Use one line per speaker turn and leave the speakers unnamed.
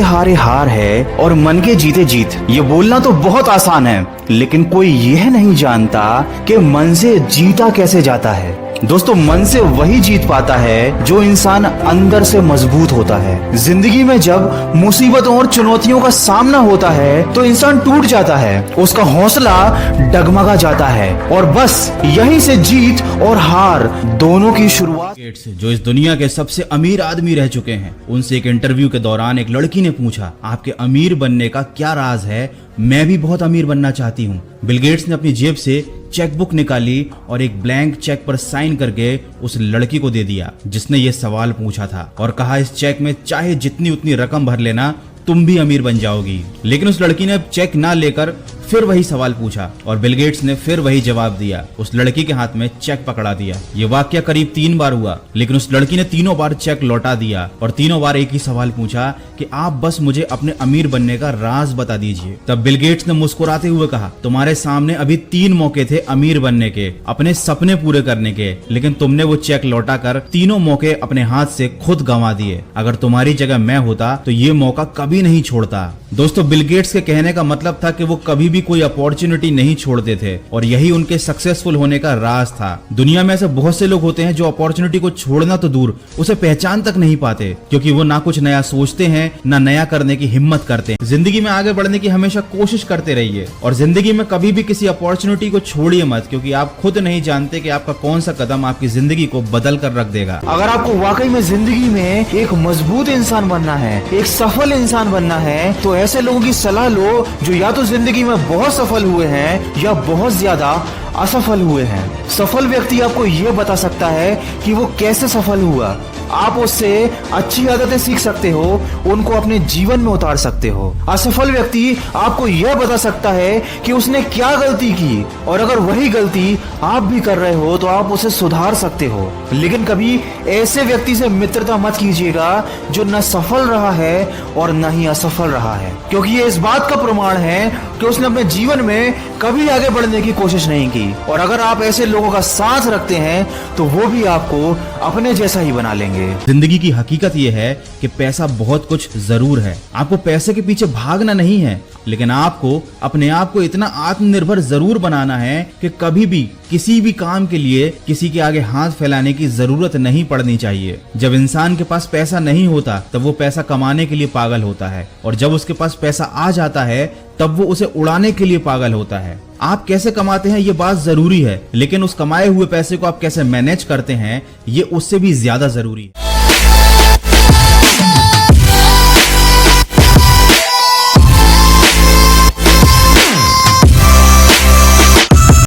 हारे हार है और मन के जीते जीत। ये बोलना तो बहुत आसान है, लेकिन कोई यह नहीं जानता कि मन से जीता कैसे जाता है। दोस्तों, मन से वही जीत पाता है जो इंसान अंदर से मजबूत होता है। जिंदगी में जब मुसीबतों और चुनौतियों का सामना होता है तो इंसान टूट जाता है, उसका हौसला डगमगा जाता है और बस यहीं से जीत और हार दोनों की शुरुआत।
गेट्स, जो इस दुनिया के सबसे अमीर आदमी रह चुके हैं, उनसे एक इंटरव्यू के दौरान एक लड़की ने पूछा, आपके अमीर बनने का क्या राज है? मैं भी बहुत अमीर बनना चाहती हूँ। बिल गेट्स ने अपनी जेब से चेकबुक निकाली और एक ब्लैंक चेक पर साइन करके उस लड़की को दे दिया जिसने ये सवाल पूछा था, और कहा इस चेक में चाहे जितनी उतनी रकम भर लेना, तुम भी अमीर बन जाओगी। लेकिन उस लड़की ने चेक ना लेकर फिर वही सवाल पूछा और बिल गेट्स ने फिर वही जवाब दिया। उस लड़की के हाथ में चेक पकड़ा दिया। ये वाकया करीब 3 बार हुआ, लेकिन उस लड़की ने तीनों बार चेक लौटा दिया और तीनों बार एक ही सवाल पूछा कि आप बस मुझे अपने अमीर बनने का राज बता दीजिए। तब बिल गेट्स ने मुस्कुराते हुए कहा, तुम्हारे सामने अभी 3 मौके थे अमीर बनने के, अपने सपने पूरे करने के, लेकिन तुमने वो चेक लौटा कर तीनों मौके अपने हाथ से खुद गंवा दिए। अगर तुम्हारी जगह मैं होता तो ये मौका कभी नहीं छोड़ता। दोस्तों, बिल गेट्स के कहने का मतलब था कि वो कभी भी कोई अपॉर्चुनिटी नहीं छोड़ते थे और यही उनके सक्सेसफुल होने का राज था। दुनिया में ऐसे बहुत से लोग होते हैं जो अपॉर्चुनिटी को छोड़ना तो दूर, उसे पहचान तक नहीं पाते, क्योंकि वो ना कुछ नया सोचते हैं ना नया करने की हिम्मत करते हैं। जिंदगी में आगे बढ़ने की हमेशा कोशिश करते रहिए और जिंदगी में कभी भी किसी अपॉर्चुनिटी को छोड़िए मत, क्योंकि आप खुद नहीं जानते कि आपका कौन सा कदम आपकी जिंदगी को बदल कर रख देगा।
अगर आपको वाकई में जिंदगी में एक मजबूत इंसान बनना है, एक सफल इंसान बनना है, तो ऐसे लोगों की सलाह लो जो या तो जिंदगी में बहुत सफल हुए हैं या बहुत ज्यादा असफल हुए हैं। सफल व्यक्ति आपको यह बता सकता है कि वो कैसे सफल हुआ। आप उससे अच्छी आदतें सीख सकते हो, उनको अपने जीवन में उतार सकते हो। असफल व्यक्ति आपको यह बता सकता है कि उसने क्या गलती की, और अगर वही गलती आप भी कर रहे हो तो आप उसे सुधार सकते हो। लेकिन कभी ऐसे व्यक्ति से मित्रता मत कीजिएगा जो न सफल रहा है और न ही असफल रहा है, क्योंकि ये इस बात का प्रमाण है कि उसने अपने जीवन में कभी आगे बढ़ने की कोशिश नहीं की। और अगर आप ऐसे लोगों का साथ रखते हैं तो वो भी आपको अपने जैसा ही बना लेंगे।
जिंदगी की हकीकत यह है कि पैसा बहुत कुछ जरूर है, आपको पैसे के पीछे भागना नहीं है, लेकिन आपको अपने आप को इतना आत्मनिर्भर जरूर बनाना है कि कभी भी किसी भी काम के लिए किसी के आगे हाथ फैलाने की जरूरत नहीं पड़नी चाहिए। जब इंसान के पास पैसा नहीं होता तब वो पैसा कमाने के लिए पागल होता है, और जब उसके पास पैसा आ जाता है तब वो उसे उड़ाने के लिए पागल होता है। आप कैसे कमाते हैं ये बात जरूरी है, लेकिन उस कमाए हुए पैसे को आप कैसे मैनेज करते हैं ये उससे भी ज्यादा जरूरी है।